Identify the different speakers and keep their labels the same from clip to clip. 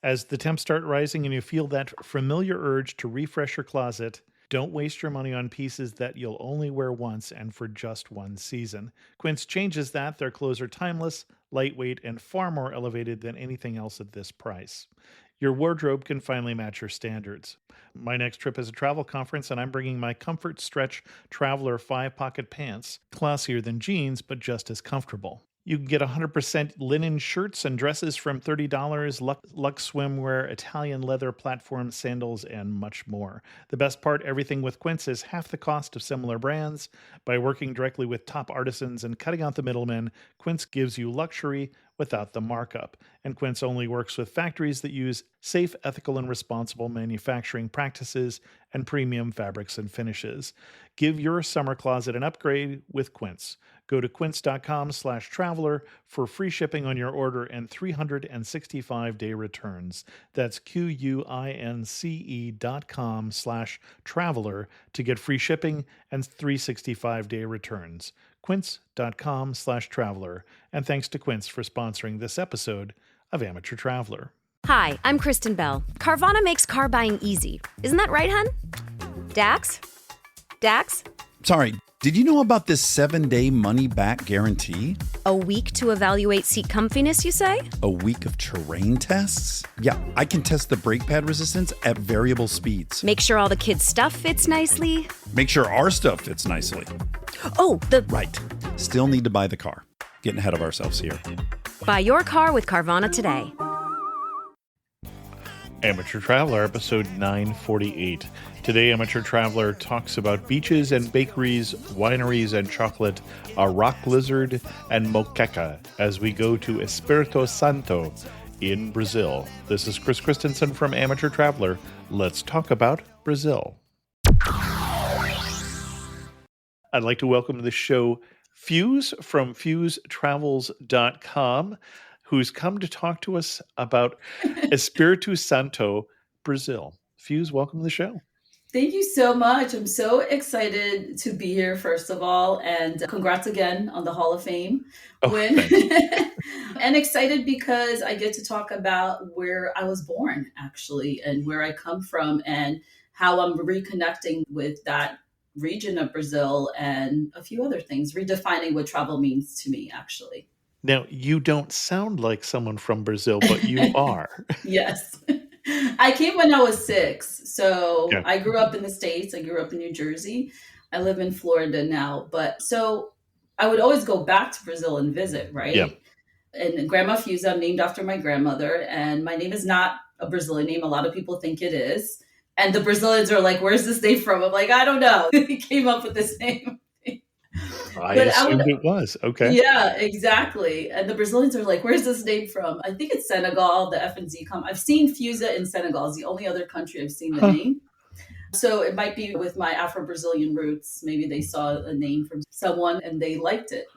Speaker 1: As the temps start rising and you feel that familiar urge to refresh your closet, don't waste your money on pieces that you'll only wear once and for just one season. Quince changes that. Their clothes are timeless, lightweight, and far more elevated than anything else at this price. Your wardrobe can finally match your standards. My next trip is a travel conference, and I'm bringing my Comfort Stretch Traveler 5-pocket pants, classier than jeans, but just as comfortable. You can get 100% linen shirts and dresses from $30, Lux swimwear, Italian leather platform sandals, and much more. The best part, everything with Quince is half the cost of similar brands. By working directly with top artisans and cutting out the middlemen, Quince gives you luxury without the markup. And Quince only works with factories that use safe, ethical, and responsible manufacturing practices and premium fabrics and finishes. Give your summer closet an upgrade with Quince. Go to quince.com/traveler for free shipping on your order and 365-day returns. That's QUINCE.com/traveler to get free shipping and 365-day returns. Quince.com/traveler. And thanks to Quince for sponsoring this episode of Amateur Traveler.
Speaker 2: Hi, I'm Kristen Bell. Carvana makes car buying easy. Isn't that right, hun? Dax? Dax?
Speaker 3: Sorry, did you know about this 7-day money-back guarantee?
Speaker 2: A week to evaluate seat comfiness, you say?
Speaker 3: A week of terrain tests? Yeah, I can test the brake pad resistance at variable speeds.
Speaker 2: Make sure all the kids' stuff fits nicely.
Speaker 3: Make sure our stuff fits nicely.
Speaker 2: Oh,
Speaker 3: Right. Still need to buy the car. Getting ahead of ourselves here.
Speaker 2: Buy your car with Carvana today.
Speaker 1: Amateur Traveler, episode 948. Today, Amateur Traveler talks about beaches and bakeries, wineries and chocolate, a rock lizard, and moqueca as we go to Espírito Santo in Brazil. This is Chris Christensen from Amateur Traveler. Let's talk about Brazil. I'd like to welcome to the show Fuse from fusetravels.com, who's come to talk to us about Espírito Santo, Brazil. Fuse, welcome to the show.
Speaker 4: Thank you so much. I'm so excited to be here, first of all, and congrats again on the Hall of Fame win. And excited because I get to talk about where I was born, actually, and where I come from and how I'm reconnecting with that region of Brazil and a few other things, redefining what travel means to me, actually.
Speaker 1: Now, you don't sound like someone from Brazil, but you are.
Speaker 4: Yes. I came when I was 6. So
Speaker 1: Okay.
Speaker 4: I grew up in the States. I grew up in New Jersey. I live in Florida now. But so I would always go back to Brazil and visit, right?
Speaker 1: Yeah.
Speaker 4: And Grandma Fusa, I'm named after my grandmother. And my name is not a Brazilian name. A lot of people think it is. And the Brazilians are like, where's this name from? I'm like, I don't know. He came up with this name.
Speaker 1: I assumed it was. Okay.
Speaker 4: Yeah, exactly. And the Brazilians are like, where's this name from? I think it's Senegal, the F and Z come. I've seen Fusa in Senegal. It's the only other country I've seen the name. So it might be with my Afro-Brazilian roots. Maybe they saw a name from someone and they liked it.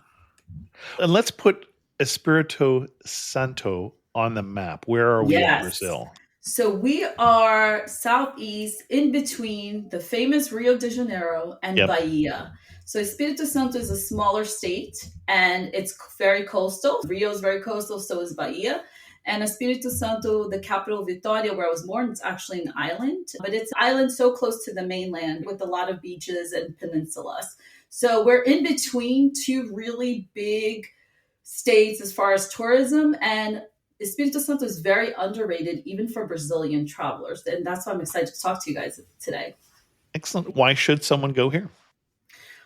Speaker 1: And let's put Espírito Santo on the map. Where are we in Brazil?
Speaker 4: So we are southeast, in between the famous Rio de Janeiro and Bahia. So Espírito Santo is a smaller state and it's very coastal. Rio is very coastal, so is Bahia. And Espírito Santo, the capital, Vitória, where I was born, it's actually an island. But it's an island so close to the mainland with a lot of beaches and peninsulas. So we're in between two really big states as far as tourism. And Espírito Santo is very underrated, even for Brazilian travelers. And that's why I'm excited to talk to you guys today.
Speaker 1: Excellent. Why should someone go here?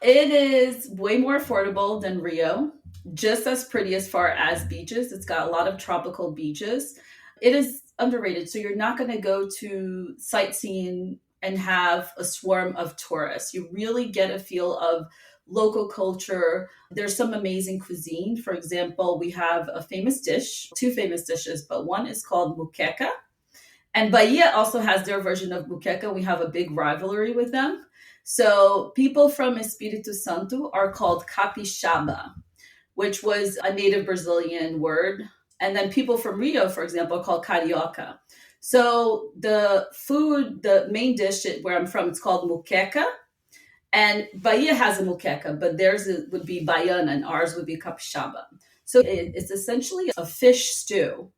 Speaker 4: It is way more affordable than Rio, just as pretty as far as beaches. It's got a lot of tropical beaches. It is underrated. So you're not going to go to sightseeing and have a swarm of tourists. You really get a feel of local culture. There's some amazing cuisine. For example, we have a famous dish, 2 famous dishes, but one is called moqueca. And Bahia also has their version of moqueca. We have a big rivalry with them. So people from Espírito Santo are called capixaba, which was a native Brazilian word. And then people from Rio, for example, are called carioca. So the food, the main dish where I'm from, it's called moqueca. And Bahia has a moqueca, but theirs would be baiana and ours would be capixaba. So it's essentially a fish stew.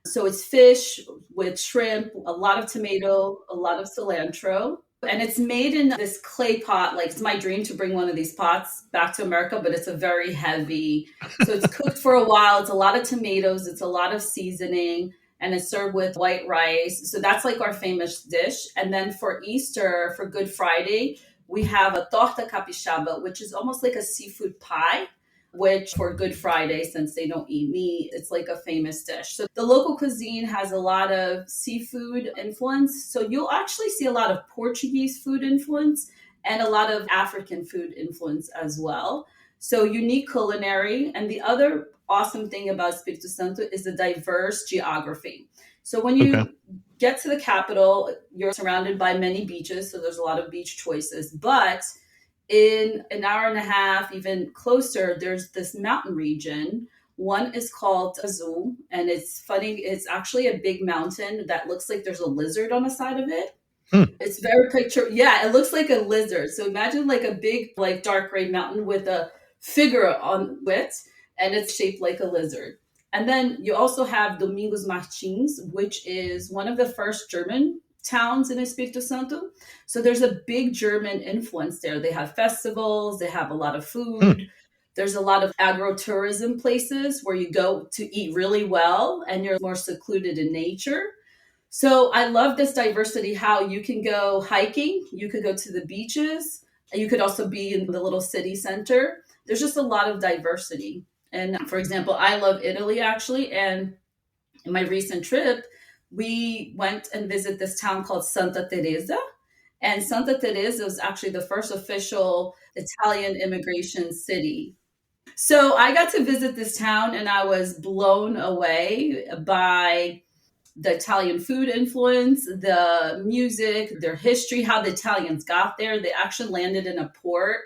Speaker 4: So it's fish with shrimp, a lot of tomato, a lot of cilantro. And it's made in this clay pot. Like, it's my dream to bring one of these pots back to America, but it's a very heavy. So it's cooked for a while. It's a lot of tomatoes. It's a lot of seasoning. And it's served with white rice. So that's like our famous dish. And then for Easter, for Good Friday, we have a torta capixaba, which is almost like a seafood pie, which for Good Friday, since they don't eat meat, it's like a famous dish. So the local cuisine has a lot of seafood influence. So you'll actually see a lot of Portuguese food influence and a lot of African food influence as well. So unique culinary. And the other awesome thing about Espírito Santo is the diverse geography. So when
Speaker 1: Okay.
Speaker 4: you get to the capital, you're surrounded by many beaches. So there's a lot of beach choices. But in an hour and a half, even closer, there's this mountain region. One is called Azul, and it's funny. It's actually a big mountain that looks like there's a lizard on the side of it. It's very picture. Yeah, it looks like a lizard. So imagine like a big, like dark gray mountain with a figure on it, and it's shaped like a lizard. And then you also have Domingos Martins, which is one of the first German towns in Espírito Santo. So there's a big German influence there. They have festivals, they have a lot of food. There's a lot of agro-tourism places where you go to eat really well and you're more secluded in nature. So I love this diversity, how you can go hiking, you could go to the beaches, you could also be in the little city center. There's just a lot of diversity. And for example, I love Italy actually. And in my recent trip, we went and visited this town called Santa Teresa. And Santa Teresa was actually the first official Italian immigration city. So I got to visit this town and I was blown away by the Italian food influence, the music, their history, how the Italians got there. They actually landed in a port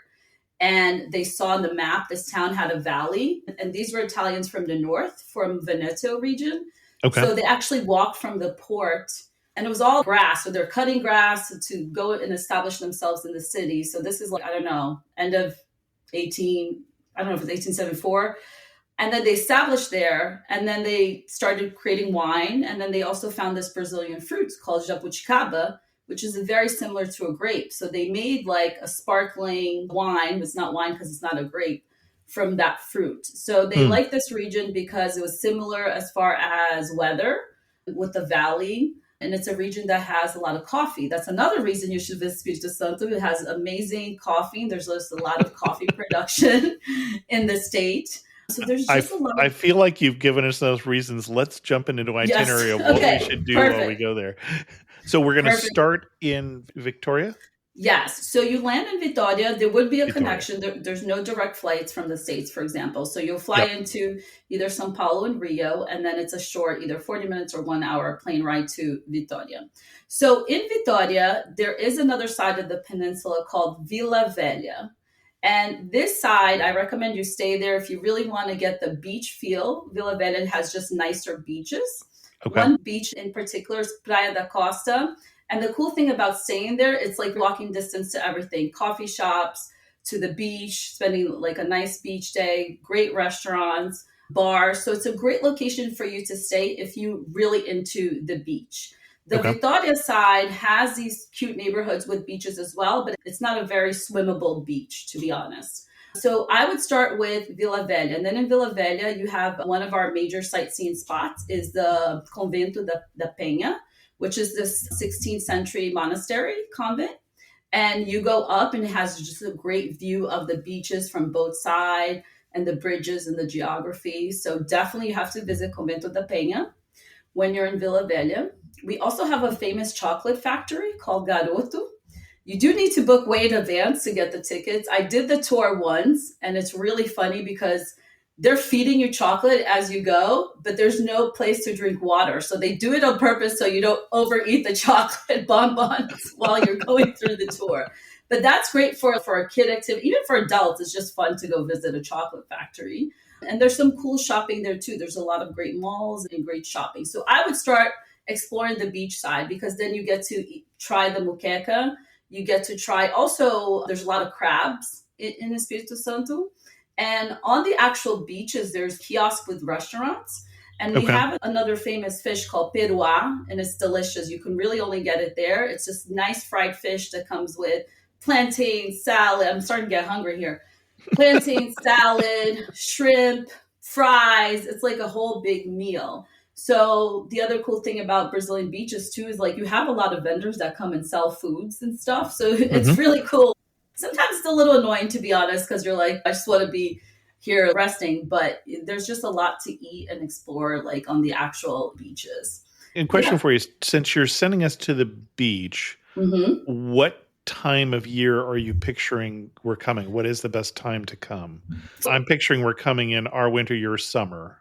Speaker 4: and they saw on the map this town had a valley. And these were Italians from the north, from Veneto region.
Speaker 1: Okay.
Speaker 4: So they actually walked from the port and it was all grass. So they're cutting grass to go and establish themselves in the city. So this is like, I don't know, end of I don't know if it's 1874. And then they established there and then they started creating wine. And then they also found this Brazilian fruit called jabuticaba, which is very similar to a grape. So they made like a sparkling wine. It's not wine because it's not a grape from that fruit. So they like this region because it was similar as far as weather with the valley. And it's a region that has a lot of coffee. That's another reason you should visit Espírito Santo. It has amazing coffee. There's just a lot of coffee production in the state. So there's just a lot
Speaker 1: I feel like you've given us those reasons. Let's jump into the itinerary of what we should do while we go there. So we're going to start in Victoria?
Speaker 4: Yes. So you land in Vitória. There would be a connection. There's no direct flights from the States, for example. So you'll fly into either São Paulo and Rio, and then it's a short, either 40 minutes or 1 hour plane ride to Vitória. So in Vitória, there is another side of the peninsula called Vila Velha. And this side, I recommend you stay there if you really want to get the beach feel. Vila Velha has just nicer beaches.
Speaker 1: Okay.
Speaker 4: One beach in particular is Praia da Costa. And the cool thing about staying there, it's like walking distance to everything. Coffee shops, to the beach, spending like a nice beach day, great restaurants, bars. So it's a great location for you to stay if you really into the beach. The Vitória side has these cute neighborhoods with beaches as well, but it's not a very swimmable beach, to be honest. So I would start with Vila Velha. And then in Vila Velha, you have one of our major sightseeing spots is the Convento da Penha, which is this 16th century monastery convent. And you go up and it has just a great view of the beaches from both sides and the bridges and the geography. So definitely you have to visit Convento da Penha when you're in Vila Velha. We also have a famous chocolate factory called Garoto. You do need to book way in advance to get the tickets. I did the tour once, and it's really funny because they're feeding you chocolate as you go, but there's no place to drink water. So they do it on purpose so you don't overeat the chocolate bonbons while you're going through the tour. But that's great for a kid activity. Even for adults, it's just fun to go visit a chocolate factory. And there's some cool shopping there too. There's a lot of great malls and great shopping. So I would start exploring the beach side because then you get to try the moqueca. You get to try also, there's a lot of crabs in Espírito Santo. And on the actual beaches, there's kiosks with restaurants. And we
Speaker 1: Okay.
Speaker 4: have another famous fish called perua, and it's delicious. You can really only get it there. It's just nice fried fish that comes with plantain salad. I'm starting to get hungry here. Plantain salad, shrimp, fries. It's like a whole big meal. So the other cool thing about Brazilian beaches too is like you have a lot of vendors that come and sell foods and stuff. So it's
Speaker 1: Hmm.
Speaker 4: really cool. Sometimes it's a little annoying to be honest, because you're like, I just want to be here resting, but there's just a lot to eat and explore like on the actual beaches.
Speaker 1: And question
Speaker 4: Yeah.
Speaker 1: for you, since you're sending us to the beach,
Speaker 4: Hmm.
Speaker 1: what time of year are you picturing we're coming? What is the best time to come? I'm picturing we're coming in our winter, your summer.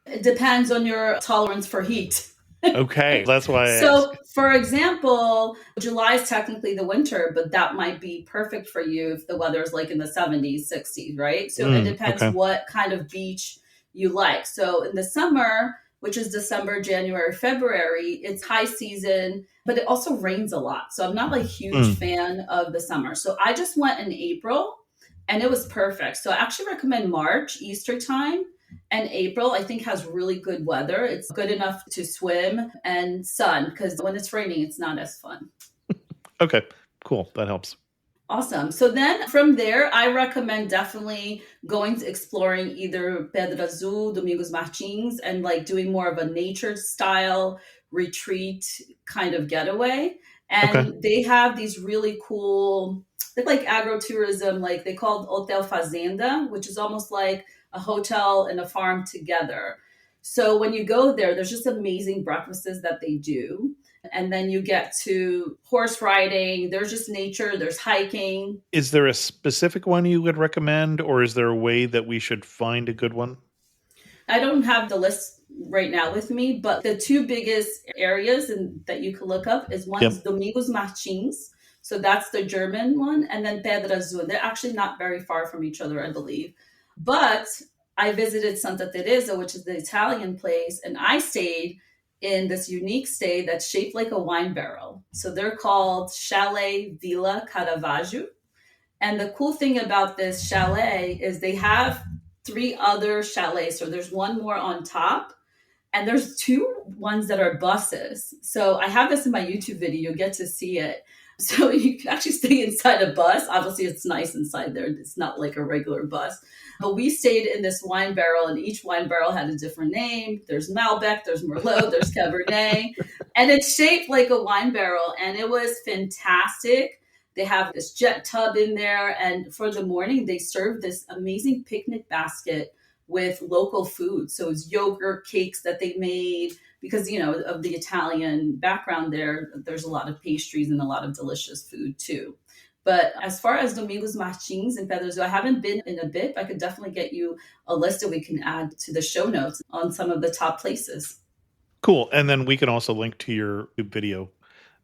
Speaker 4: It depends on your tolerance for heat.
Speaker 1: Okay, that's why I ask.
Speaker 4: So, for example, July is technically the winter, but that might be perfect for you if the weather is like in the 70s, 60s, right? So, it depends
Speaker 1: Okay.
Speaker 4: what kind of beach you like. So, in the summer, which is December, January, February, it's high season, but it also rains a lot. So, I'm not like a huge
Speaker 1: Mm.
Speaker 4: fan of the summer. So, I just went in April and it was perfect. So, I actually recommend March, Easter time, and April, I think, has really good weather. It's good enough to swim and sun because when it's raining, it's not as fun.
Speaker 1: Okay, cool. That helps.
Speaker 4: Awesome. So then from there, I recommend definitely going to exploring either Pedra Azul, Domingos Martins, and like doing more of a nature style retreat kind of getaway.
Speaker 1: Okay.
Speaker 4: And they have these really cool, they're like agro-tourism, like they call it Hotel Fazenda, which is almost like a hotel and a farm together. So when you go there, there's just amazing breakfasts that they do, and then you get to horse riding. There's just nature, there's hiking.
Speaker 1: Is there a specific one you would recommend, or is there a way that we should find a good one?
Speaker 4: I don't have the list right now with me, but the two biggest areas that you can look up is one's
Speaker 1: Yep.
Speaker 4: Domingos Martins. So that's the German one, and then Pedra Azul. They're actually not very far from each other, I believe. But I visited Santa Teresa, which is the Italian place, and I stayed in this unique stay that's shaped like a wine barrel. So they're called Chalet Villa Caravaggio. And the cool thing about this chalet is they have three other chalets. So there's one more on top, and there's two ones that are buses. So I have this in my YouTube video. You'll get to see it. So you can actually stay inside a bus. Obviously, it's nice inside there. It's not like a regular bus. But we stayed in this wine barrel, and each wine barrel had a different name. There's Malbec, there's Merlot, there's Cabernet. And it's shaped like a wine barrel, and it was fantastic. They have this jet tub in there. And for the morning, they serve this amazing picnic basket with local food. So it's yogurt cakes that they made because, of the Italian background there. There's a lot of pastries and a lot of delicious food too. But as far as Domingos Martins and Pedro Azul, I haven't been in a bit. But I could definitely get you a list that we can add to the show notes on some of the top places.
Speaker 1: Cool. And then we can also link to your video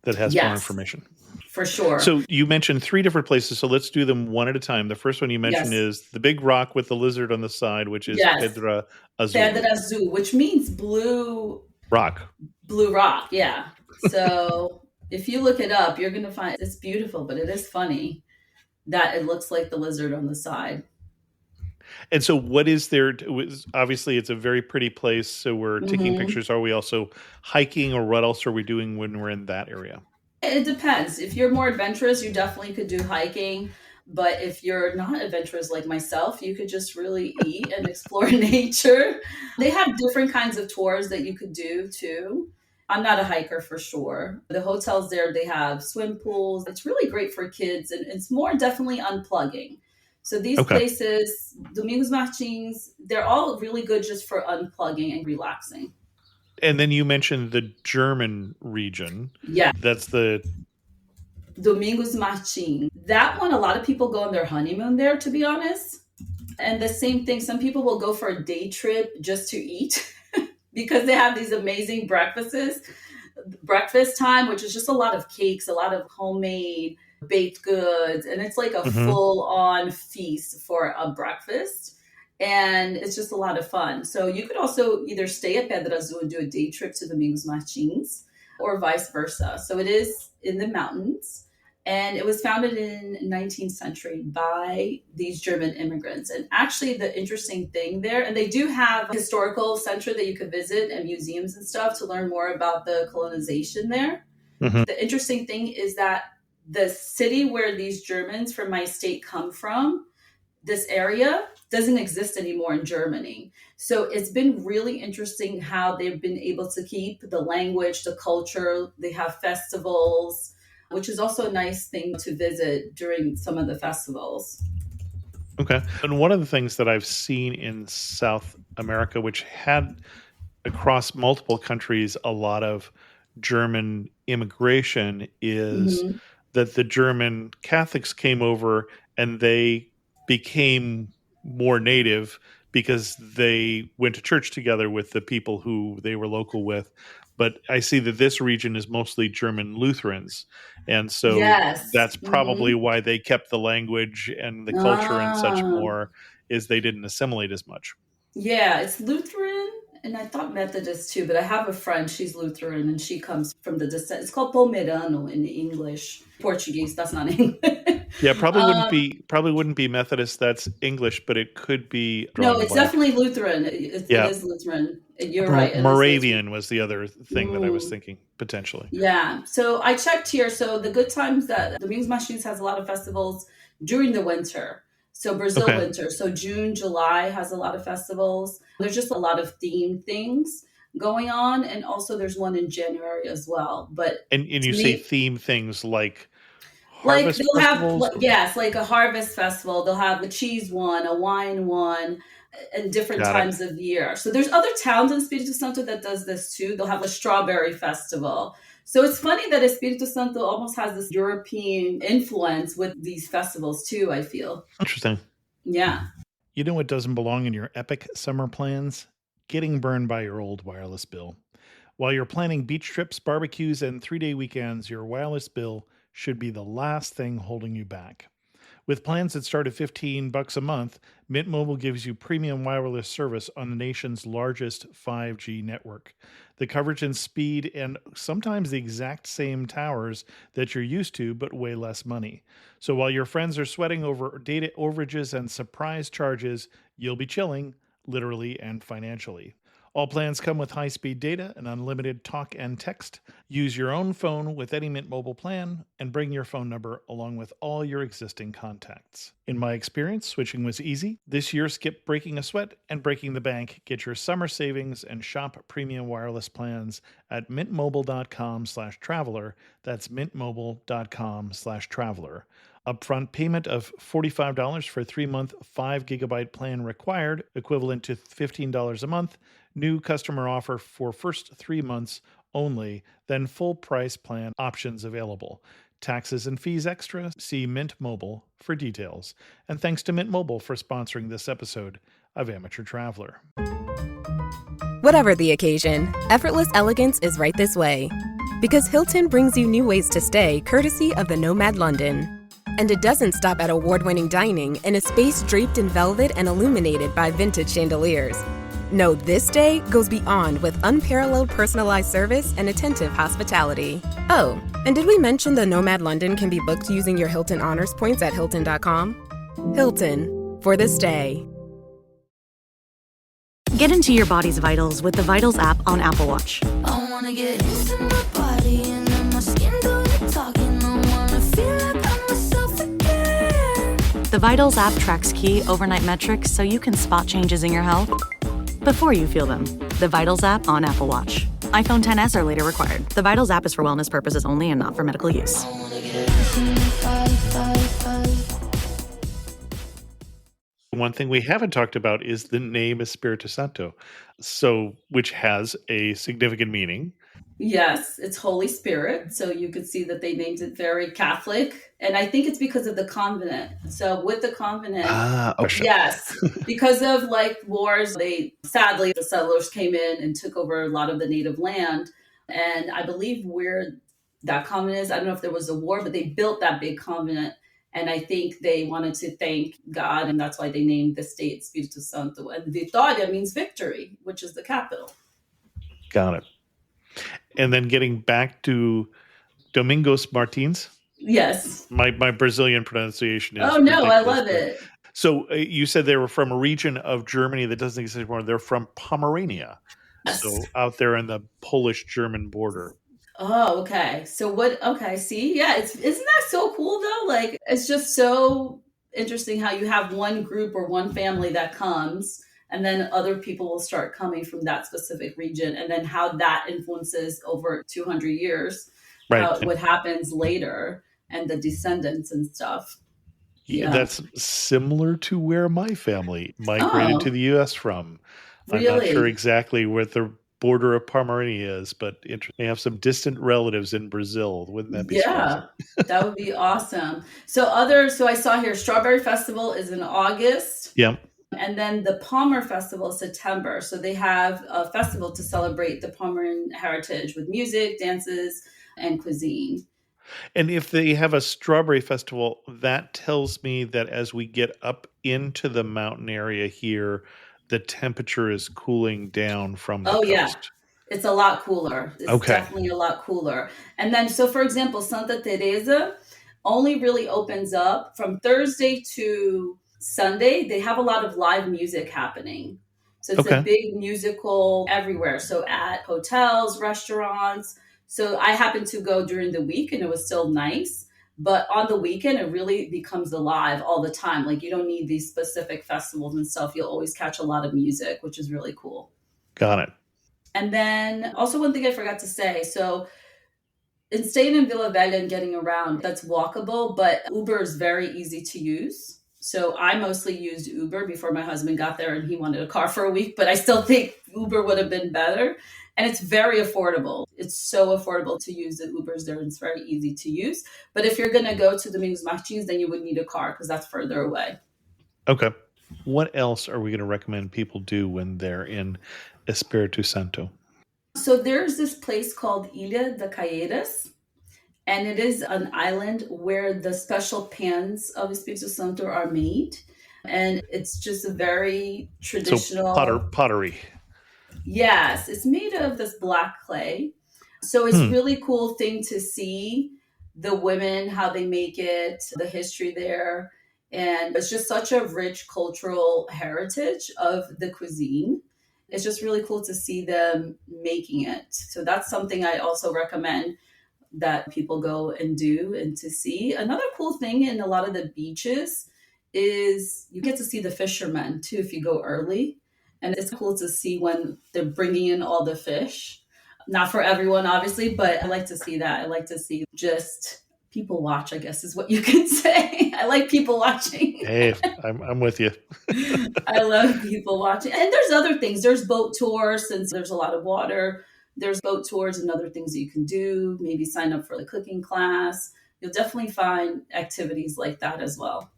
Speaker 1: that has more
Speaker 4: Yes,
Speaker 1: information.
Speaker 4: for sure.
Speaker 1: So you mentioned three different places. So let's do them one at a time. The first one you mentioned
Speaker 4: Yes.
Speaker 1: is the big rock with the lizard on the side, which is
Speaker 4: Yes.
Speaker 1: Pedra Azul.
Speaker 4: Pedra Azul, which means blue
Speaker 1: Rock.
Speaker 4: rock. Yeah. So if you look it up, you're going to find it's beautiful, but it is funny that it looks like the lizard on the side.
Speaker 1: And so what is there? Obviously, it's a very pretty place. So we're taking
Speaker 4: Mhm.
Speaker 1: pictures. Are we also hiking, or what else are we doing when we're in that area?
Speaker 4: It depends. If you're more adventurous, you definitely could do hiking. But if you're not adventurous like myself, you could just really eat and explore nature. They have different kinds of tours that you could do too. I'm not a hiker for sure. The hotels there, they have swim pools. It's really great for kids, and it's more definitely unplugging. So these
Speaker 1: Okay.
Speaker 4: places, Domingos Martins, they're all really good just for unplugging and relaxing.
Speaker 1: And then you mentioned the German region.
Speaker 4: Yeah.
Speaker 1: That's the
Speaker 4: Domingos Martins. That one, a lot of people go on their honeymoon there, to be honest. And the same thing, some people will go for a day trip just to eat because they have these amazing breakfast time, which is just a lot of cakes, a lot of homemade baked goods. And it's like a full on feast for a breakfast. And it's just a lot of fun. So you could also either stay at Pedra Azul and do a day trip to Domingos Martins or vice versa. So it is in the mountains. And it was founded in 19th century by these German immigrants. And actually the interesting thing there, and they do have a historical center that you could visit and museums and stuff to learn more about the colonization there.
Speaker 1: Mm-hmm.
Speaker 4: The interesting thing is that the city where these Germans from my state come from, this area doesn't exist anymore in Germany. So it's been really interesting how they've been able to keep the language, the culture. They have festivals, which is also a nice thing to visit during some of the festivals.
Speaker 1: Okay. And one of the things that I've seen in South America, which had across multiple countries a lot of German immigration, is
Speaker 4: Mhm.
Speaker 1: that the German Catholics came over and they became more native because they went to church together with the people who they were local with. But I see that this region is mostly German Lutherans. And so
Speaker 4: Yes.
Speaker 1: that's probably
Speaker 4: Mhm.
Speaker 1: why they kept the language and the culture and such
Speaker 4: Ah.
Speaker 1: more, is they didn't assimilate as much.
Speaker 4: Yeah, it's Lutheran, and I thought Methodist too, but I have a friend, she's Lutheran, and she comes from the descent. It's called Pomerano in English. Portuguese, that's not English.
Speaker 1: Yeah, probably wouldn't
Speaker 4: um,
Speaker 1: be Methodist, that's English, but it could be
Speaker 4: no,
Speaker 1: drawing a
Speaker 4: it's
Speaker 1: blank.
Speaker 4: definitely Lutheran. It
Speaker 1: Yeah.
Speaker 4: is Lutheran. You're right, it is Lutheran.
Speaker 1: Moravian was the other thing that I was
Speaker 4: Mm.
Speaker 1: thinking, potentially.
Speaker 4: Yeah. So I checked here. So the good times that the Muse Machines has a lot of festivals during the winter. So Brazil
Speaker 1: Okay.
Speaker 4: winter. So June, July has a lot of festivals. There's just a lot of themed things going on. And also there's one in January as well. But
Speaker 1: And
Speaker 4: to
Speaker 1: you say
Speaker 4: me,
Speaker 1: theme things like
Speaker 4: like
Speaker 1: harvest
Speaker 4: they'll have,
Speaker 1: festivals?
Speaker 4: yes, like a harvest festival. They'll have a cheese one, a wine one, and different
Speaker 1: Got it.
Speaker 4: times of year. So there's other towns in Espírito Santo that does this too. They'll have a strawberry festival. So it's funny that Espírito Santo almost has this European influence with these festivals too, I feel.
Speaker 1: Interesting.
Speaker 4: Yeah.
Speaker 1: You know what doesn't belong in your epic summer plans? Getting burned by your old wireless bill. While you're planning beach trips, barbecues, and 3-day weekends, your wireless bill should be the last thing holding you back. With plans that start at $15 a month, Mint Mobile gives you premium wireless service on the nation's largest 5G network. The coverage and speed, and sometimes the exact same towers that you're used to, but way less money. So while your friends are sweating over data overages and surprise charges, you'll be chilling, literally and financially. All plans come with high-speed data and unlimited talk and text. Use your own phone with any Mint Mobile plan and bring your phone number along with all your existing contacts. In my experience, switching was easy. This year, skip breaking a sweat and breaking the bank. Get your summer savings and shop premium wireless plans at mintmobile.com/traveler. That's mintmobile.com/traveler. Upfront payment of $45 for a 3-month 5 GB plan required, equivalent to $15 a month. New customer offer for first 3 months only, then full price plan options available. Taxes and fees extra. See Mint Mobile for details. And thanks to Mint Mobile for sponsoring this episode of Amateur Traveler.
Speaker 5: Whatever the occasion, effortless elegance is right this way. Because Hilton brings you new ways to stay courtesy of the Nomad London. And it doesn't stop at award-winning dining in a space draped in velvet and illuminated by vintage chandeliers. No, this day goes beyond with unparalleled personalized service and attentive hospitality. Oh, and did we mention the Nomad London can be booked using your Hilton Honors points at Hilton.com? Hilton, for the stay.
Speaker 6: Get into your body's vitals with the Vitals app on Apple Watch.
Speaker 7: I wanna get into my body and then my skin do the talking. I wanna feel like I'm myself again.
Speaker 6: The Vitals app tracks key overnight metrics so you can spot changes in your health before you feel them. The Vitals app on Apple Watch. iPhone XS or later required. The Vitals app is for wellness purposes only and not for medical use.
Speaker 7: I wanna get into my body.
Speaker 1: One thing we haven't talked about is the name Espírito Santo, which has a significant meaning.
Speaker 4: Yes, it's Holy Spirit. So you could see that they named it very Catholic. And I think it's because of the convent. So with the convent,
Speaker 3: Okay.
Speaker 4: yes, because of like wars, sadly, the settlers came in and took over a lot of the native land. And I believe where that convent is, I don't know if there was a war, but they built that big convent. And I think they wanted to thank God. And that's why they named the state Espírito Santo. And Vitória means victory, which is the capital.
Speaker 1: Got it. And then getting back to Domingos Martins.
Speaker 4: Yes.
Speaker 1: My Brazilian pronunciation
Speaker 4: Oh
Speaker 1: is
Speaker 4: no, I
Speaker 1: ridiculous,
Speaker 4: love
Speaker 1: but
Speaker 4: it.
Speaker 1: so you said they were from a region of Germany that doesn't exist anymore. They're from Pomerania,
Speaker 4: Yes.
Speaker 1: so out there in the Polish-German border.
Speaker 4: Oh, okay. So what okay, see? Yeah, it's isn't that so cool though? Like it's just so interesting how you have one group or one family that comes and then other people will start coming from that specific region and then how that influences over 200 years
Speaker 1: Right.
Speaker 4: how what happens later and the descendants and stuff.
Speaker 1: Yeah,
Speaker 4: Yeah.
Speaker 1: that's similar to where my family migrated to
Speaker 4: Oh,
Speaker 1: the US from. I'm not sure
Speaker 4: really?
Speaker 1: exactly where the border of Pomerania is, but they have some distant relatives in Brazil. Wouldn't that be surprising?
Speaker 4: Yeah. That would be awesome. So I saw here Strawberry Festival is in August.
Speaker 1: Yeah.
Speaker 4: And then the Palmer Festival is September. So they have a festival to celebrate the Pomeran heritage with music, dances, and cuisine.
Speaker 1: And if they have a strawberry festival, that tells me that as we get up into the mountain area here, the temperature is cooling down from the
Speaker 4: Oh, yeah.
Speaker 1: coast.
Speaker 4: It's a lot cooler. It's
Speaker 1: Okay.
Speaker 4: definitely a lot cooler. And then, so for example, Santa Teresa only really opens up from Thursday to Sunday. They have a lot of live music happening. So it's a
Speaker 1: Okay.
Speaker 4: big musical everywhere. So at hotels, restaurants. So I happened to go during the week and it was still nice. But on the weekend, it really becomes alive all the time. Like you don't need these specific festivals and stuff. You'll always catch a lot of music, which is really cool.
Speaker 1: Got it.
Speaker 4: And then also one thing I forgot to say. So in staying in Vila Velha and getting around, that's walkable, but Uber is very easy to use. So I mostly used Uber before my husband got there and he wanted a car for a week, but I still think Uber would have been better. And it's very affordable. It's so affordable to use the Ubers there. It's very easy to use. But if you're going to go to Domingos Martins, then you would need a car because that's further away.
Speaker 1: Okay. What else are we going to recommend people do when they're in Espírito Santo?
Speaker 4: So there's this place called Ilha de Caeiras, and it is an island where the special pans of Espírito Santo are made. And it's just a very
Speaker 1: So
Speaker 4: traditional.
Speaker 1: pottery.
Speaker 4: Yes, it's made of this black clay. So it's
Speaker 1: Hmm.
Speaker 4: really cool thing to see the women, how they make it, the history there. And it's just such a rich cultural heritage of the cuisine. It's just really cool to see them making it. So that's something I also recommend that people go and do and to see. Another cool thing in a lot of the beaches is you get to see the fishermen too if you go early. And it's cool to see when they're bringing in all the fish. Not for everyone, obviously, but I like to see that. I like to see just people watch, I guess is what you can say. I like people watching.
Speaker 1: Hey, I'm with you.
Speaker 4: I love people watching. And there's other things. There's boat tours since there's a lot of water. There's boat tours and other things that you can do. Maybe sign up for the cooking class. You'll definitely find activities like that as well.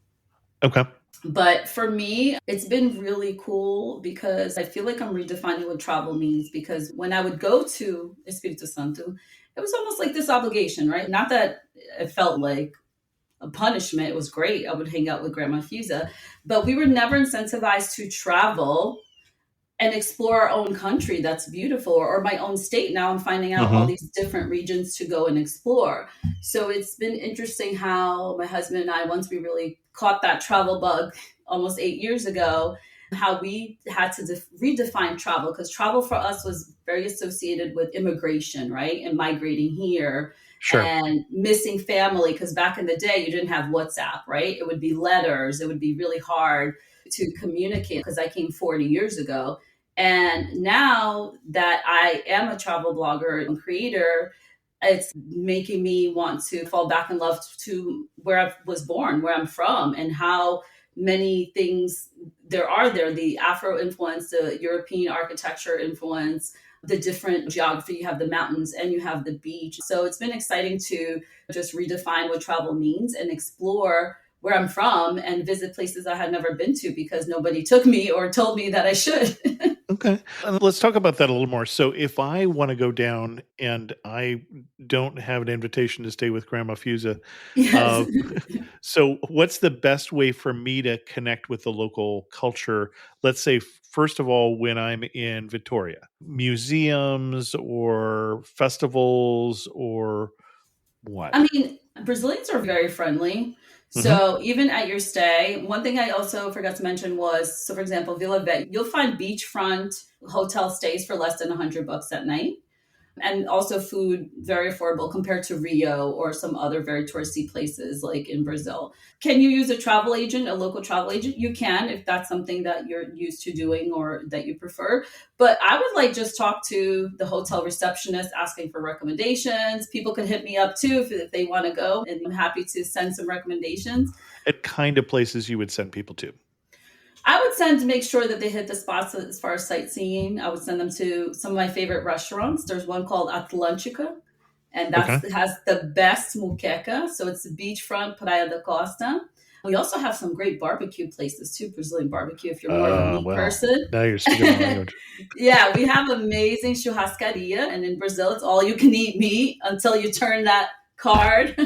Speaker 1: Okay.
Speaker 4: But for me, it's been really cool because I feel like I'm redefining what travel means. Because when I would go to Espírito Santo, it was almost like this obligation, right? Not that it felt like a punishment. It was great. I would hang out with Grandma Fusa, but we were never incentivized to travel and explore our own country that's beautiful or my own state. Now I'm finding out all
Speaker 1: Hmm.
Speaker 4: these different regions to go and explore. So it's been interesting how my husband and I, once we really caught that travel bug almost 8 years ago, how we had to redefine travel because travel for us was very associated with immigration, right? And migrating here
Speaker 1: Sure.
Speaker 4: and missing family because back in the day you didn't have WhatsApp, right? It would be letters. It would be really hard to communicate because I came 40 years ago. And now that I am a travel blogger and creator, it's making me want to fall back in love to where I was born, where I'm from, and how many things there are there the Afro influence, the European architecture influence, the different geography. You have the mountains and you have the beach. So it's been exciting to just redefine what travel means and explore where I'm from and visit places I had never been to because nobody took me or told me that I should.
Speaker 1: Okay. And let's talk about that a little more. So if I want to go down and I don't have an invitation to stay with Grandma Fusa,
Speaker 4: Yes.
Speaker 1: uh, so what's the best way for me to connect with the local culture? Let's say, first of all, when I'm in Victoria, museums or festivals or what?
Speaker 4: I mean, Brazilians are very friendly.
Speaker 1: Mhm.
Speaker 4: So even at your stay, one thing I also forgot to mention was, so for example, Vila Velha, you'll find beachfront hotel stays for less than $100 at night. And also food very affordable compared to Rio or some other very touristy places like in Brazil. Can you use a travel agent, a local travel agent? You can if that's something that you're used to doing or that you prefer. But I would like just talk to the hotel receptionist asking for recommendations. People can hit me up too if they want to go, and I'm happy to send some recommendations.
Speaker 1: What kind of places you would send people to?
Speaker 4: I would send to make sure that they hit the spots as far as sightseeing. I would send them to some of my favorite restaurants. There's one called Atlântica, and
Speaker 1: Okay.
Speaker 4: that's has the best muqueca. So it's the beachfront Praia da Costa. We also have some great barbecue places too, Brazilian barbecue, if you're more of a meat
Speaker 1: Well,
Speaker 4: person.
Speaker 1: now you're speaking my language.
Speaker 4: Yeah, we have amazing churrascaria. And in Brazil, it's all you can eat meat until you turn that card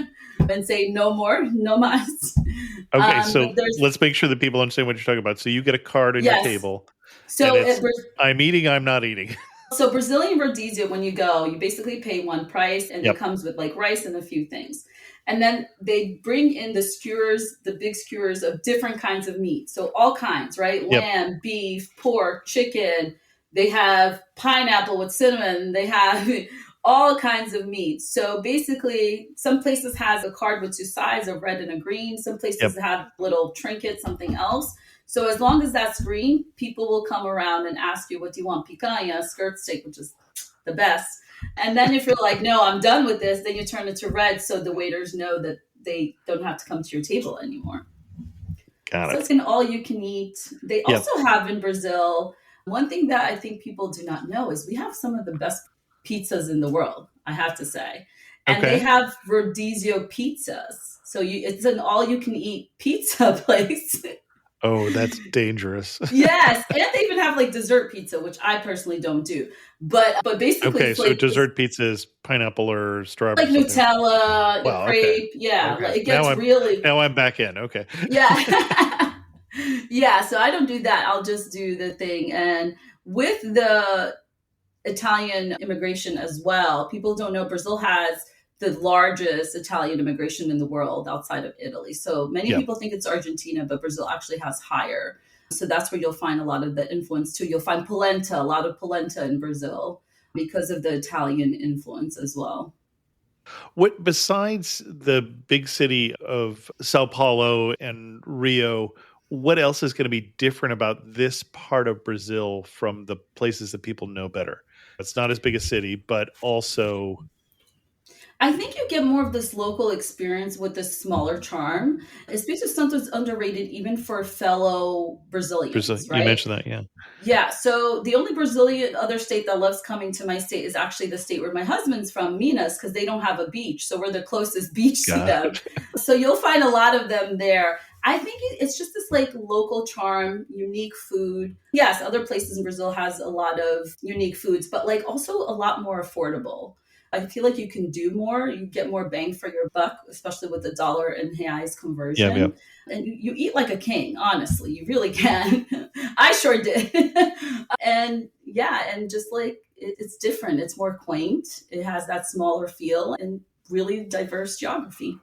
Speaker 4: and say no more, no mas.
Speaker 1: Okay, so
Speaker 4: But there's,
Speaker 1: let's make sure that people understand what you're talking about. So you get a card on your
Speaker 4: yes.
Speaker 1: table,
Speaker 4: So
Speaker 1: and it's
Speaker 4: it,
Speaker 1: I'm eating, I'm not eating.
Speaker 4: So Brazilian rodizio, when you go, you basically pay one price and
Speaker 1: Yep.
Speaker 4: it comes with like rice and a few things. And then they bring in the skewers, the big skewers of different kinds of meat. So all kinds, right?
Speaker 1: Yep.
Speaker 4: Lamb, beef, pork, chicken. They have pineapple with cinnamon. They have all kinds of meat. So basically, some places has a card with two sides, a red and a green. Some places
Speaker 1: Yep.
Speaker 4: have little trinkets, something else. So as long as that's green, people will come around and ask you, what do you want? Picanha, skirt steak, which is the best. And then if you're like, no, I'm done with this, then you turn it to red so the waiters know that they don't have to come to your table anymore.
Speaker 1: Got
Speaker 4: So
Speaker 1: it.
Speaker 4: it's an all you can eat. They
Speaker 1: Yep.
Speaker 4: also have in Brazil, one thing that I think people do not know is we have some of the best pizzas in the world, I have to say. And
Speaker 1: Okay.
Speaker 4: they have rodizio pizzas. So it's an all you can eat pizza place.
Speaker 1: Oh, that's dangerous.
Speaker 4: Yes, and they even have like dessert pizza, which I personally don't do. But basically,
Speaker 1: Okay,
Speaker 4: it's
Speaker 1: so
Speaker 4: like
Speaker 1: dessert pizza is pineapple or strawberry.
Speaker 4: like
Speaker 1: something.
Speaker 4: Nutella,
Speaker 1: Wow, okay.
Speaker 4: crepe. Yeah,
Speaker 1: Okay.
Speaker 4: like it gets really.
Speaker 1: Now I'm back in. Okay.
Speaker 4: Yeah, yeah. So I don't do that. I'll just do the thing. And with the Italian immigration as well, people don't know Brazil has the largest Italian immigration in the world outside of Italy. So many
Speaker 1: Yeah.
Speaker 4: people think it's Argentina, but Brazil actually has higher. So that's where you'll find a lot of the influence too. You'll find polenta, a lot of polenta in Brazil because of the Italian influence as well.
Speaker 1: What besides the big city of Sao Paulo and Rio, what else is going to be different about this part of Brazil from the places that people know better? It's not as big a city, but also
Speaker 4: I think you get more of this local experience with this smaller charm. Espírito Santo is underrated even for fellow
Speaker 1: Brazil.
Speaker 4: Brazilians,
Speaker 1: You
Speaker 4: right?
Speaker 1: mentioned that, yeah.
Speaker 4: Yeah, so the only Brazilian other state that loves coming to my state is actually the state where my husband's from, Minas, because they don't have a beach. So we're the closest beach to
Speaker 1: Got
Speaker 4: them.
Speaker 1: it.
Speaker 4: So you'll find a lot of them there. I think it's just this like local charm, unique food. Yes, other places in Brazil has a lot of unique foods, but like also a lot more affordable. I feel like you can do more, you get more bang for your buck, especially with the dollar and reais conversion.
Speaker 1: Yeah.
Speaker 4: And you eat like a king, honestly. You really can. I sure did. And yeah, and just like it's different. It's more quaint. It has that smaller feel and really diverse geography.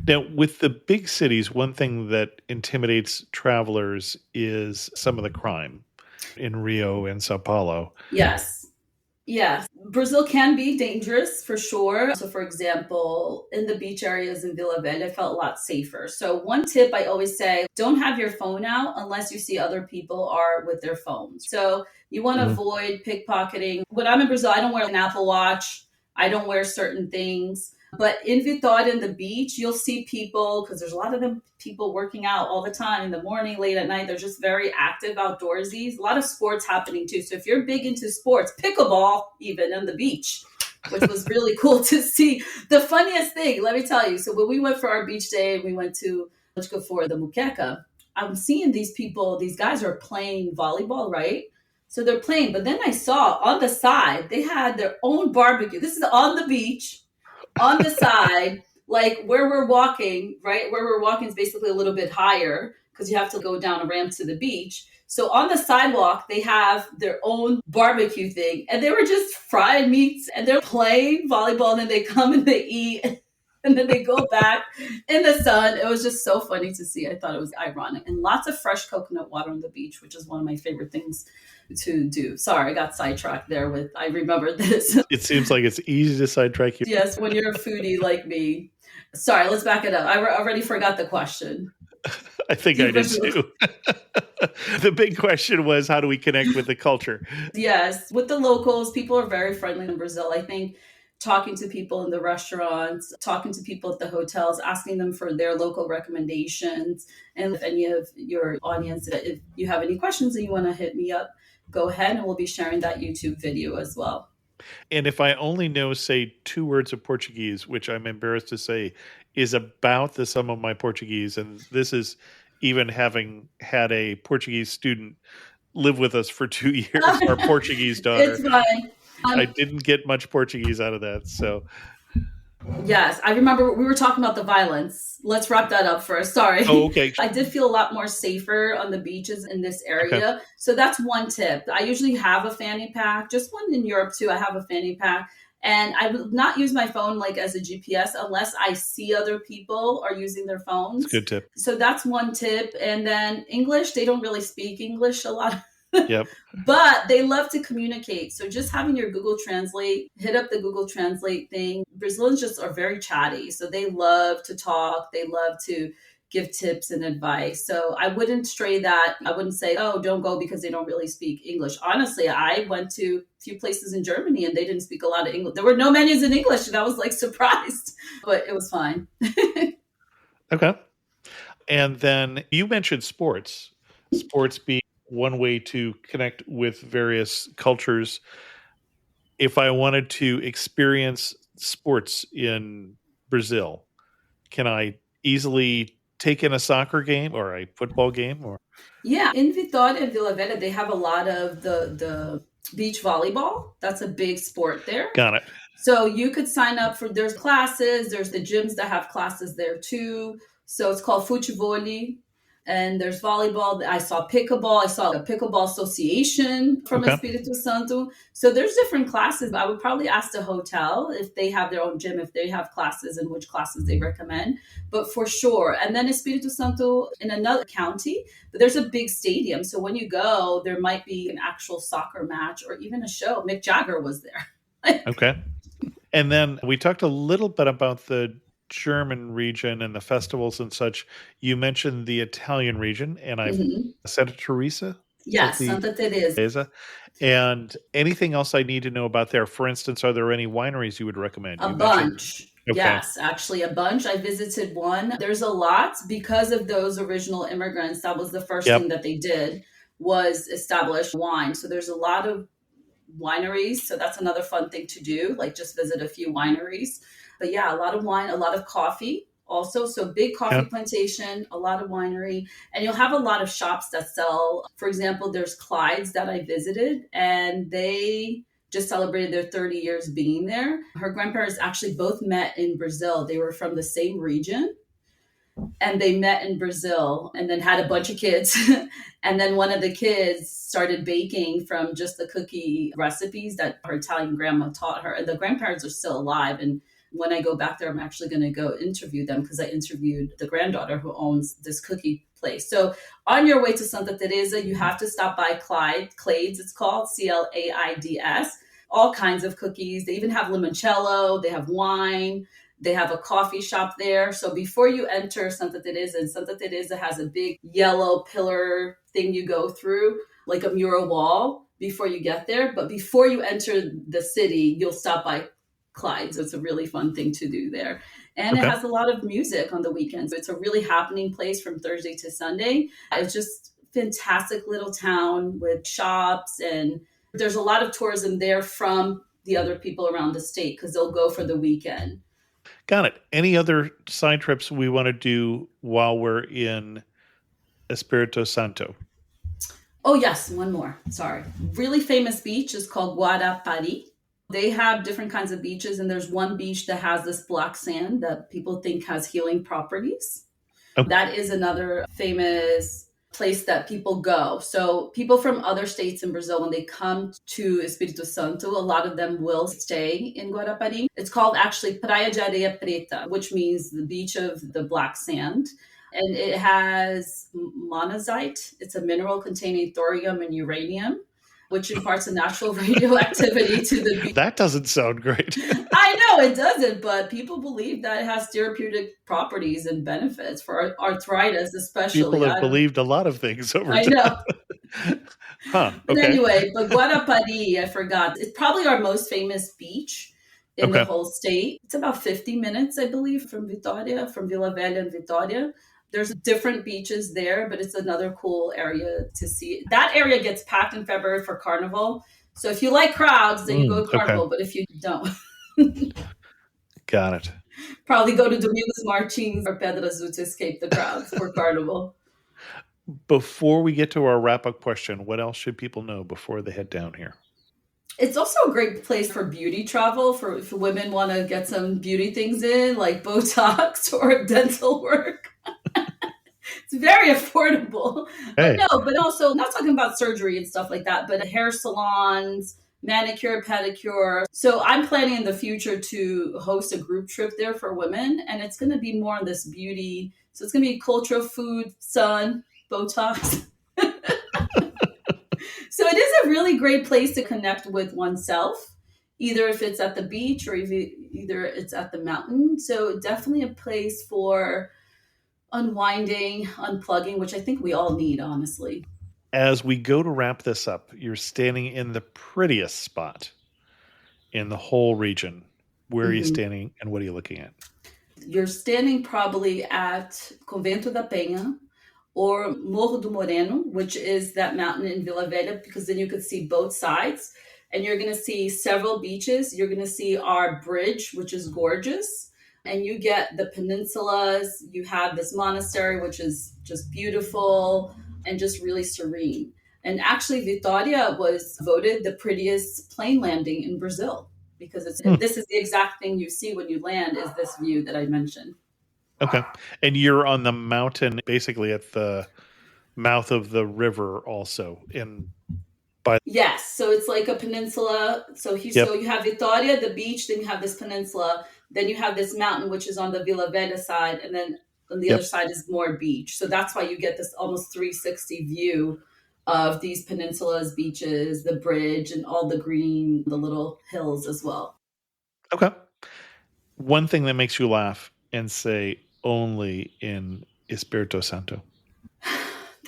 Speaker 1: Now, with the big cities, one thing that intimidates travelers is some of the crime in Rio and Sao Paulo.
Speaker 4: Yes. Yes. Brazil can be dangerous for sure. So, for example, in the beach areas in Vila Velha, I felt a lot safer. So, one tip I always say, don't have your phone out unless you see other people are with their phones. So, you want to
Speaker 1: Mhm.
Speaker 4: avoid pickpocketing. When I'm in Brazil, I don't wear an Apple Watch. I don't wear certain things. But in Vitória, in the beach, you'll see people, because there's a lot of them people working out all the time in the morning, late at night. They're just very active outdoorsy. A lot of sports happening too. So if you're big into sports, pickleball even on the beach, which was really cool to see. The funniest thing, let me tell you. So when we went for our beach day, we went to let's go for the Muqueca. I'm seeing these people, these guys are playing volleyball, right? So they're playing, but then I saw on the side, they had their own barbecue. This is on the beach. On the side, like where we're walking, right? Where we're walking is basically a little bit higher because you have to go down a ramp to the beach. So on the sidewalk, they have their own barbecue thing and they were just frying meats and they're playing volleyball and then they come and they eat. And then they go back in the sun. It was just so funny to see. I thought it was ironic. And lots of fresh coconut water on the beach, which is one of my favorite things to do. Sorry, I got sidetracked there with, I remember this.
Speaker 1: It seems like it's easy to sidetrack you.
Speaker 4: Yes, when you're a foodie like me. Sorry, let's back it up. I already forgot the question.
Speaker 1: I think I did too. The big question was, how do we connect with the culture?
Speaker 4: Yes, with the locals, people are very friendly in Brazil. I think talking to people in the restaurants, talking to people at the hotels, asking them for their local recommendations. And if any of your audience, if you have any questions and you want to hit me up, go ahead and we'll be sharing that YouTube video as well.
Speaker 1: And if I only know, say, 2 words of Portuguese, which I'm embarrassed to say is about the sum of my Portuguese, and this is even having had a Portuguese student live with us for 2 years, our Portuguese daughter.
Speaker 4: It's fine.
Speaker 1: I didn't get much Portuguese out of that. So,
Speaker 4: yes, I remember we were talking about the violence. Let's wrap that up first. Sorry.
Speaker 1: oh, okay.
Speaker 4: I did feel a lot more safer on the beaches in this area.
Speaker 1: Okay.
Speaker 4: So that's one tip. I usually have a fanny pack, just one in Europe too. I have a fanny pack. And I will not use my phone like as a GPS unless I see other people are using their phones.
Speaker 1: Good tip.
Speaker 4: So that's one tip. And then English, they don't really speak English a lot.
Speaker 1: Yep.
Speaker 4: But they love to communicate. So just having your Google Translate, hit up the Google Translate thing. Brazilians just are very chatty. So they love to talk. They love to give tips and advice. So I wouldn't stray that. I wouldn't say, oh, don't go because they don't really speak English. Honestly, I went to a few places in Germany and they didn't speak a lot of English. There were no menus in English and I was like surprised, but it was fine.
Speaker 1: Okay. And then you mentioned sports being one way to connect with various cultures. If I wanted to experience sports in Brazil, can I easily take in a soccer game or a football game? Or
Speaker 4: Yeah, in Vitória and Vila Velha, they have a lot of the beach volleyball. That's a big sport there.
Speaker 1: got it.
Speaker 4: So you could sign up for, there's classes, there's the gyms that have classes there too. So it's called futevôlei. And there's volleyball. I saw pickleball. I saw a pickleball association from
Speaker 1: Okay.
Speaker 4: Espírito Santo. So there's different classes. I would probably ask the hotel if they have their own gym, if they have classes and which classes they recommend. But for sure. And then Espírito Santo in another county, but there's a big stadium. So when you go, there might be an actual soccer match or even a show. Mick Jagger was there.
Speaker 1: Okay. And then we talked a little bit about the German region and the festivals and such. You mentioned the Italian region, and I've Santa Teresa.
Speaker 4: Yes,
Speaker 1: the-
Speaker 4: Santa Teresa.
Speaker 1: Teresa. And anything else I need to know about there? For instance, are there any wineries you would recommend?
Speaker 4: A
Speaker 1: You mentioned-
Speaker 4: bunch.
Speaker 1: Okay.
Speaker 4: Yes, actually a bunch. I visited one. There's a lot because of those original immigrants. That was the first
Speaker 1: Yep.
Speaker 4: thing that they did was establish wine. So there's a lot of wineries. So that's another fun thing to do, like just visit a few wineries. But yeah, a lot of wine, a lot of coffee also. So big coffee
Speaker 1: Yep.
Speaker 4: plantation, a lot of winery. And you'll have a lot of shops that sell, for example, there's Clyde's that I visited and they just celebrated their 30 years being there. Her grandparents actually both met in Brazil. They were from the same region and they met in Brazil and then had a bunch of kids. And then one of the kids started baking from just the cookie recipes that her Italian grandma taught her. And the grandparents are still alive. And when I go back there, I'm actually going to go interview them because I interviewed the granddaughter who owns this cookie place. So on your way to Santa Teresa, you have to stop by Clyde's, it's called Claids, all kinds of cookies. They even have limoncello, they have wine, they have a coffee shop there. So before you enter Santa Teresa, and Santa Teresa has a big yellow pillar thing you go through, like a mural wall before you get there. But before you enter the city, you'll stop by Clyde's. It's a really fun thing to do there. And
Speaker 1: Okay.
Speaker 4: it has a lot of music on the weekends. It's a really happening place from Thursday to Sunday. It's just fantastic little town with shops and there's a lot of tourism there from the other people around the state because they'll go for the weekend.
Speaker 1: Got it. Any other side trips we want to do while we're in Espírito Santo?
Speaker 4: Oh, yes, one more. Sorry. Really famous beach is called Guarapari. They have different kinds of beaches, and there's one beach that has this black sand that people think has healing properties.
Speaker 1: Okay.
Speaker 4: That is another famous place that people go. So people from other states in Brazil, when they come to Espírito Santo, a lot of them will stay in Guarapari. It's called actually Praia de Areia Preta, which means the beach of the black sand. And it has monazite. It's a mineral containing thorium and uranium, which imparts a natural radioactivity to the beach.
Speaker 1: That doesn't sound great.
Speaker 4: I know it doesn't, but people believe that it has therapeutic properties and benefits for arthritis, especially.
Speaker 1: People have believed a lot of things over
Speaker 4: I
Speaker 1: time.
Speaker 4: know.
Speaker 1: Huh.
Speaker 4: But
Speaker 1: Okay.
Speaker 4: anyway, but Guarapari, I forgot. It's probably our most famous beach in the
Speaker 1: Okay.
Speaker 4: whole state. It's about 50 minutes, I believe, from Vitória, from Vila Velha and Vitória. There's different beaches there, but it's another cool area to see. That area gets packed in February for Carnival. So if you like crowds, then you go to
Speaker 1: okay.
Speaker 4: Carnival. But if you don't,
Speaker 1: Got it.
Speaker 4: probably go to Domingos Martins or Pedra Azul to escape the crowds for Carnival.
Speaker 1: Before we get to our wrap-up question, what else should people know before they head down here?
Speaker 4: It's also a great place for beauty travel, for if women want to get some beauty things in, like Botox or dental work. It's very affordable.
Speaker 1: Hey.
Speaker 4: But also, I'm not talking about surgery and stuff like that, but hair salons, manicure, pedicure. So I'm planning in the future to host a group trip there for women, and it's going to be more on this beauty. So it's going to be cultural, food, sun, Botox. So it is a really great place to connect with oneself, either if it's at the beach or either it's at the mountain. So definitely a place for unwinding, unplugging, which I think we all need, honestly.
Speaker 1: As we go to wrap this up, you're standing in the prettiest spot in the whole region. Where are you standing and what are you looking at?
Speaker 4: You're standing probably at Convento da Penha or Morro do Moreno, which is that mountain in Vila Velha, because then you could see both sides and you're going to see several beaches. You're going to see our bridge, which is gorgeous. And you get the peninsulas. You have this monastery, which is just beautiful and just really serene. And actually, Vitória was voted the prettiest plane landing in Brazil because this is the exact thing you see when you land is this view that I mentioned.
Speaker 1: Okay. And you're on the mountain, basically at the mouth of the river also.
Speaker 4: Yes. So it's like a peninsula. So you have Vitória, the beach, then you have this peninsula. Then you have this mountain, which is on the Vila Velha side, and then on the other side is more beach. So that's why you get this almost 360 view of these peninsulas, beaches, the bridge, and all the green, the little hills as well.
Speaker 1: Okay. One thing that makes you laugh and say only in Espírito Santo.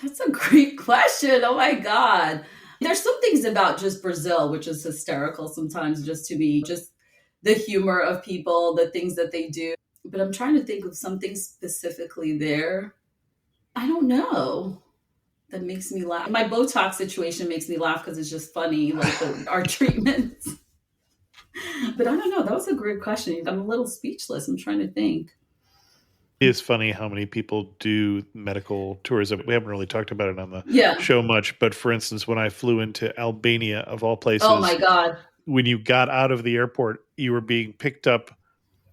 Speaker 4: That's a great question. Oh my God. There's some things about just Brazil, which is hysterical sometimes, just to be just the humor of people, the things that they do. But I'm trying to think of something specifically there. I don't know. That makes me laugh. My Botox situation makes me laugh because it's just funny, like our treatments. But I don't know. That was a great question. I'm a little speechless. I'm trying to think.
Speaker 1: It is funny how many people do medical tourism. We haven't really talked about it on the show much. But for instance, when I flew into Albania, of all places,
Speaker 4: oh my God,
Speaker 1: when you got out of the airport, you were being picked up,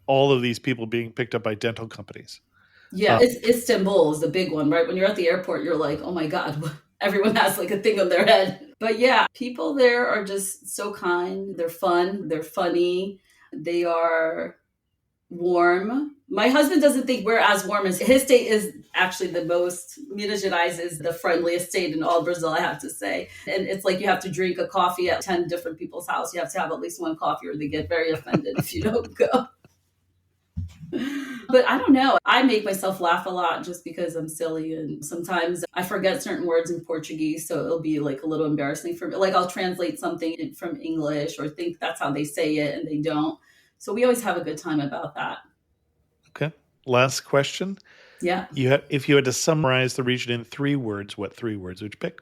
Speaker 1: all of these people being picked up by dental companies.
Speaker 4: Yeah, Istanbul is the big one, right? When you're at the airport, you're like, oh my God, everyone has like a thing on their head. But yeah, people there are just so kind. They're fun. They're funny. They are warm. My husband doesn't think we're as warm as his state is actually the most. Minas Gerais is the friendliest state in all Brazil, I have to say. And it's like you have to drink a coffee at 10 different people's house. You have to have at least one coffee or they get very offended if you don't go. But I don't know. I make myself laugh a lot just because I'm silly. And sometimes I forget certain words in Portuguese. So it'll be like a little embarrassing for me. Like I'll translate something from English or think that's how they say it and they don't. So we always have a good time about that.
Speaker 1: Okay. Last question.
Speaker 4: Yeah.
Speaker 1: If you had to summarize the region in 3 words, what 3 words would you pick?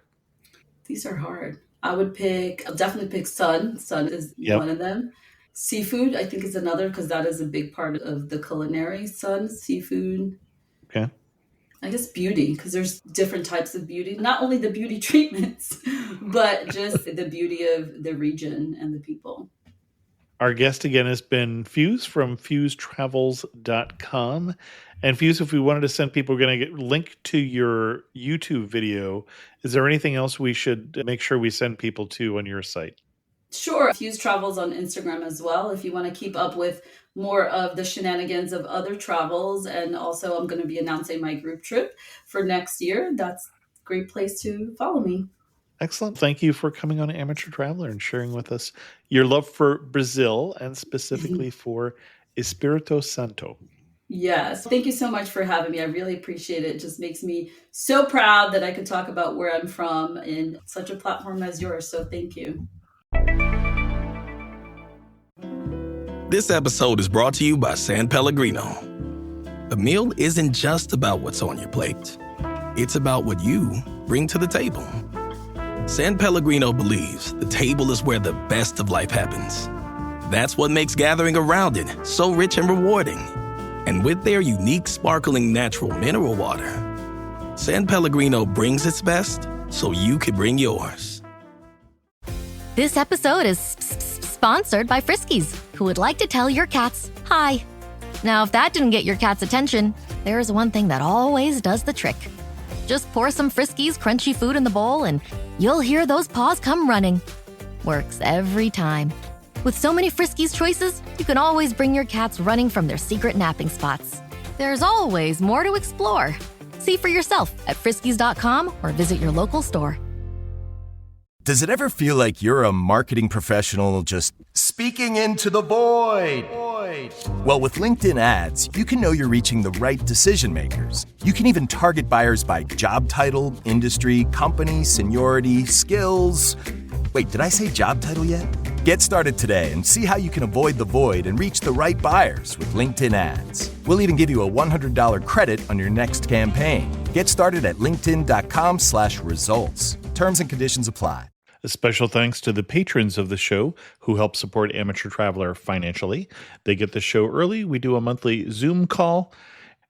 Speaker 4: These are hard. I'll definitely pick sun. Sun is one of them. Seafood, I think, is another because that is a big part of the culinary. Sun, seafood.
Speaker 1: Okay.
Speaker 4: I guess beauty, because there's different types of beauty. Not only the beauty treatments, but just the beauty of the region and the people.
Speaker 1: Our guest again has been Fuse from fusetravels.com. And Fuse, if we wanted to send people, we're going to get link to your YouTube video. Is there anything else we should make sure we send people to on your site?
Speaker 4: Sure. Fuse Travels on Instagram as well if you want to keep up with more of the shenanigans of other travels. And also, I'm going to be announcing my group trip for next year. That's a great place to follow me.
Speaker 1: Excellent. Thank you for coming on Amateur Traveler and sharing with us your love for Brazil and specifically for Espírito Santo.
Speaker 4: Yes. Thank you so much for having me. I really appreciate it. It just makes me so proud that I could talk about where I'm from in such a platform as yours. So thank you.
Speaker 8: This episode is brought to you by San Pellegrino. A meal isn't just about what's on your plate. It's about what you bring to the table. San Pellegrino believes the table is where the best of life happens. That's what makes gathering around it so rich and rewarding. And with their unique sparkling natural mineral water, San Pellegrino brings its best so you can bring yours.
Speaker 9: This episode is sponsored by Friskies, who would like to tell your cats hi. Now, if that didn't get your cat's attention, there's one thing that always does the trick. Just pour some Friskies crunchy food in the bowl and you'll hear those paws come running. Works every time. With so many Friskies choices, you can always bring your cats running from their secret napping spots. There's always more to explore. See for yourself at friskies.com or visit your local store.
Speaker 10: Does it ever feel like you're a marketing professional just speaking into the void? Well, with LinkedIn ads, you can know you're reaching the right decision makers. You can even target buyers by job title, industry, company, seniority, skills. Wait, did I say job title yet? Get started today and see how you can avoid the void and reach the right buyers with LinkedIn ads. We'll even give you a $100 credit on your next campaign. Get started at linkedin.com/results. Terms and conditions apply.
Speaker 1: A special thanks to the patrons of the show who help support Amateur Traveler financially. They get the show early. We do a monthly Zoom call,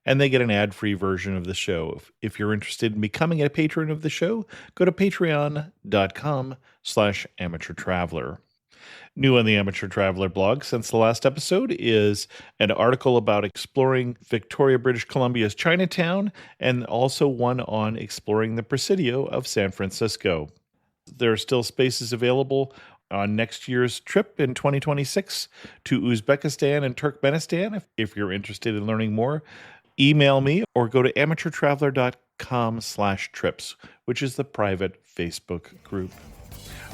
Speaker 1: and they get an ad-free version of the show. If you're interested in becoming a patron of the show, go to patreon.com/amateurtraveler. New on the Amateur Traveler blog since the last episode is an article about exploring Victoria, British Columbia's Chinatown, and also one on exploring the Presidio of San Francisco. There are still spaces available on next year's trip in 2026 to Uzbekistan and Turkmenistan. If you're interested in learning more, email me or go to amateurtraveler.com/trips, which is the private Facebook group.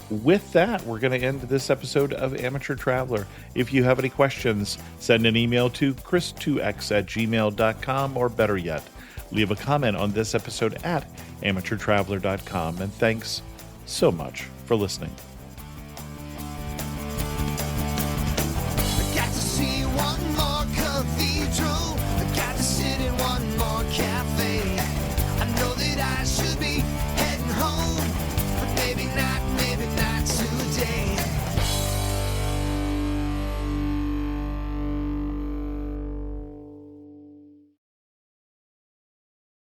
Speaker 1: With that, we're going to end this episode of Amateur Traveler. If you have any questions, send an email to chris2x@gmail.com, or better yet, leave a comment on this episode at amateurtraveler.com. And thanks so much for listening.